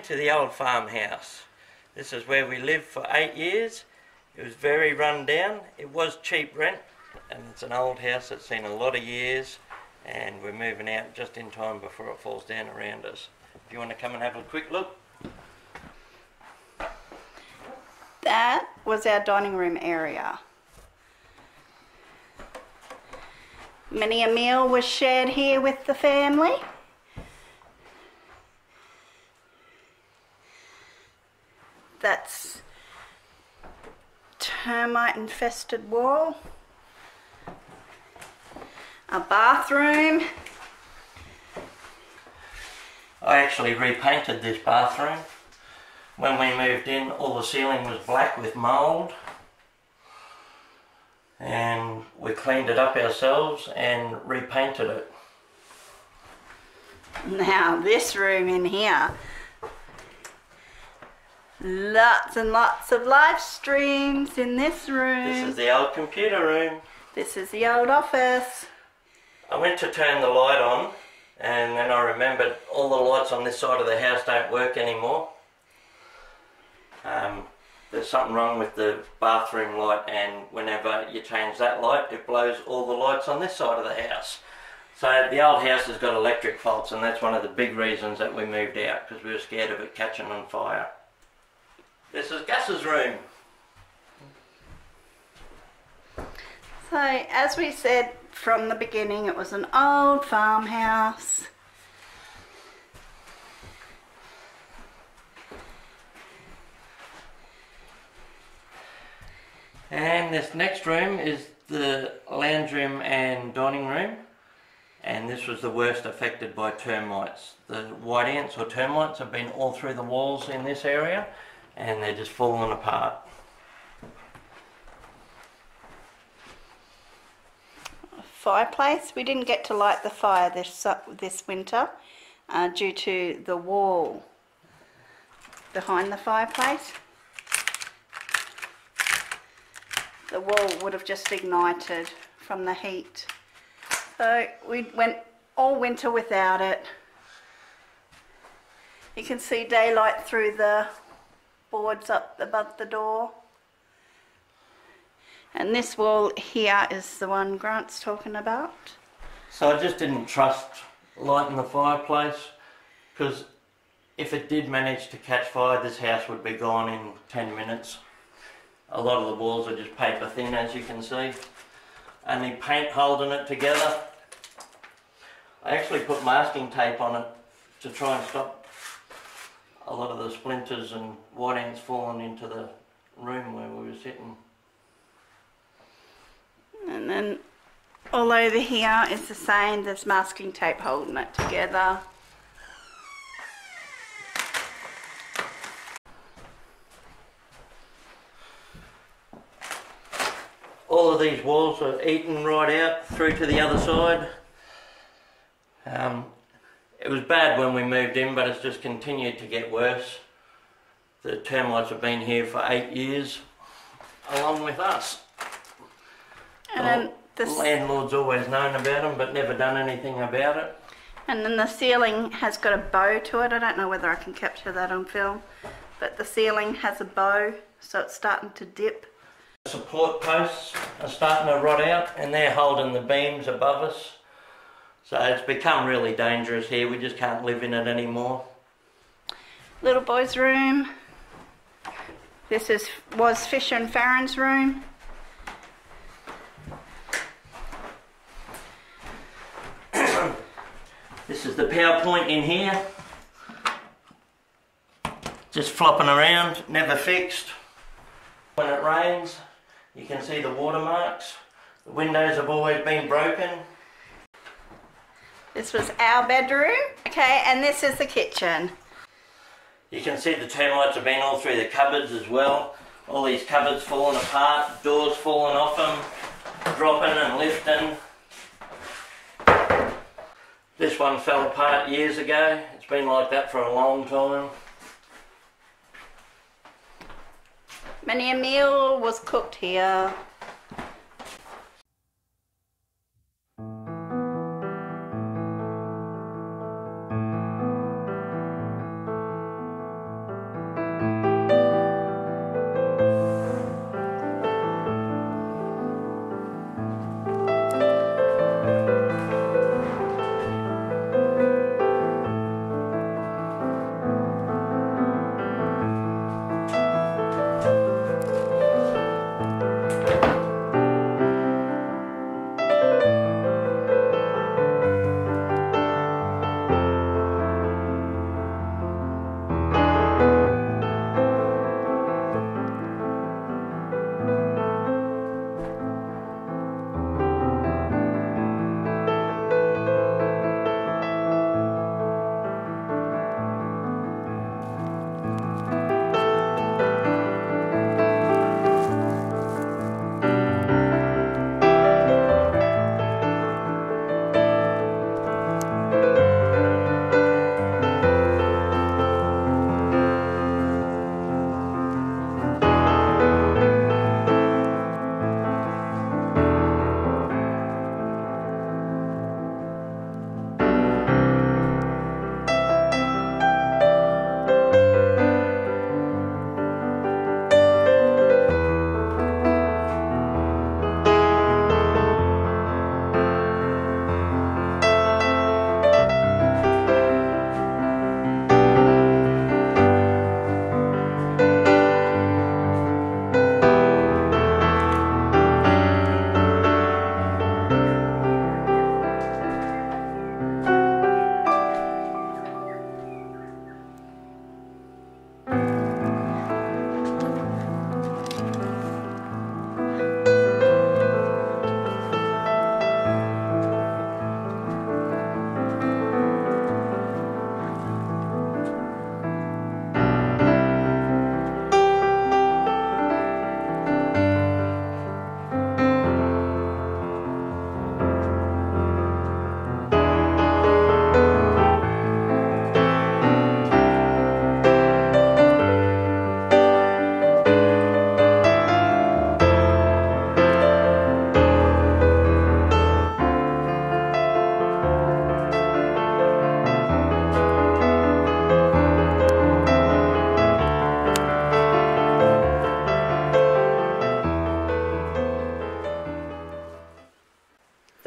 to the old farmhouse. This is where we lived for 8 years. It was very run down. It was cheap rent, and it's an old house that's seen a lot of years, and we're moving out just in time before it falls down around us. If you want to come and have a quick look. That was our dining room area. Many a meal was shared here with the family. That's termite infested wall. A bathroom. I actually repainted this bathroom. When we moved in, all the ceiling was black with mould, and we cleaned it up ourselves and repainted it. Now this room in here, lots and lots of live streams in this room. This is the old computer room. This is the old office. I went to turn the light on, and then I remembered all the lights on this side of the house don't work anymore. There's something wrong with the bathroom light, and whenever you change that light, it blows all the lights on this side of the house. So the old house has got electric faults, and that's one of the big reasons that we moved out, because we were scared of it catching on fire. This is Gus's room. So as we said from the beginning, it was an old farmhouse. And this next room is the lounge room and dining room, and this was the worst affected by termites. The white ants or termites have been all through the walls in this area, and they're just falling apart. Fireplace. We didn't get to light the fire this winter due to the wall behind the fireplace. The wall would have just ignited from the heat. So we went all winter without it. You can see daylight through the boards up above the door. And this wall here is the one Grant's talking about. So I just didn't trust lighting the fireplace, because if it did manage to catch fire, this house would be gone in 10 minutes. A lot of the walls are just paper thin, as you can see. Only paint holding it together. I actually put masking tape on it to try and stop a lot of the splinters and white ants falling into the room where we were sitting. And then all over here is the same, there's masking tape holding it together. All of these walls are eaten right out through to the other side. It was bad when we moved in, but it's just continued to get worse. The termites have been here for 8 years, along with us. And the landlord's always known about them, but never done anything about it. And then the ceiling has got a bow to it. I don't know whether I can capture that on film, but the ceiling has a bow, so it's starting to dip. Support posts are starting to rot out, and they're holding the beams above us. So it's become really dangerous here. We just can't live in it anymore. Little boy's room. This was Fisher and Faron's room. This is the power point in here. Just flopping around, never fixed. When it rains, you can see the watermarks. The windows have always been broken. This was our bedroom. Okay, and this is the kitchen. You can see the termites have been all through the cupboards as well. All these cupboards falling apart, doors falling off them, dropping and lifting. This one fell apart years ago. It's been like that for a long time. Many a meal was cooked here.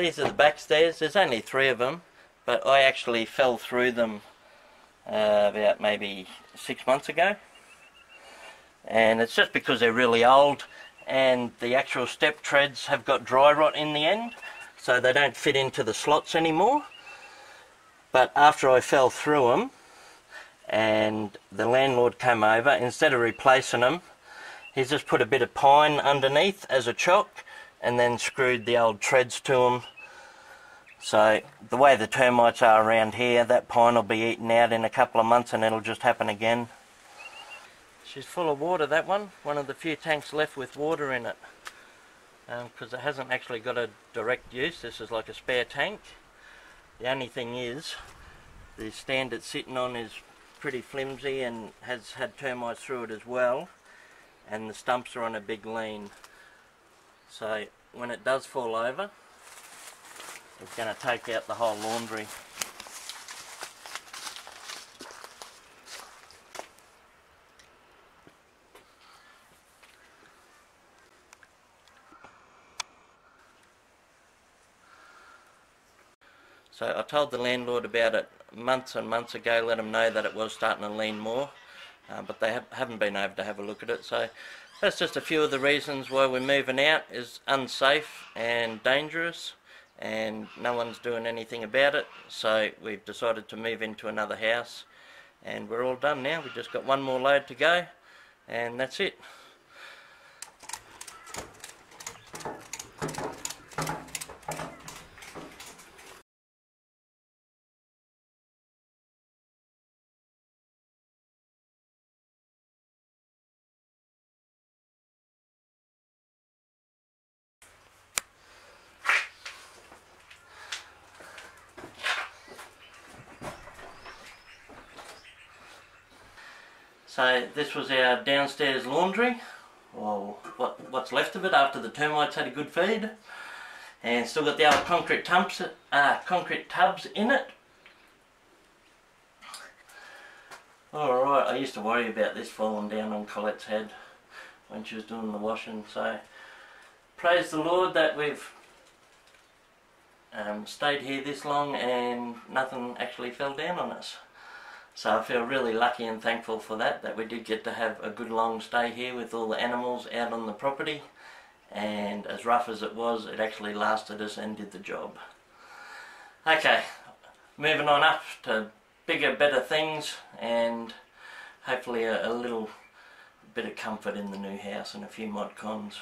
These are the back stairs. There's only 3 of them, but I actually fell through them about maybe 6 months ago. And it's just because they're really old and the actual step treads have got dry rot in the end, so they don't fit into the slots anymore. But after I fell through them and the landlord came over, instead of replacing them, he's just put a bit of pine underneath as a chock and then screwed the old treads to them. So the way the termites are around here, that pine will be eaten out in a couple of months and it'll just happen again. She's full of water, that one of the few tanks left with water in it, because it hasn't actually got a direct use. This is like a spare tank. The only thing is, the stand it's sitting on is pretty flimsy and has had termites through it as well, and the stumps are on a big lean. So when it does fall over, it's going to take out the whole laundry. So I told the landlord about it months and months ago, let him know that it was starting to lean more, but they haven't been able to have a look at it. So that's just a few of the reasons why we're moving out. Is unsafe and dangerous, and no one's doing anything about it. So we've decided to move into another house, and we're all done now. We've just got one more load to go, and that's it. So this was our downstairs laundry, or what's left of it after the termites had a good feed, and still got the old concrete tubs in it. Alright, I used to worry about this falling down on Colette's head when she was doing the washing, so praise the Lord that we've stayed here this long and nothing actually fell down on us. So I feel really lucky and thankful for that we did get to have a good long stay here with all the animals out on the property, and as rough as it was, it actually lasted us and did the job. Okay, moving on up to bigger, better things, and hopefully a little bit of comfort in the new house and a few mod cons.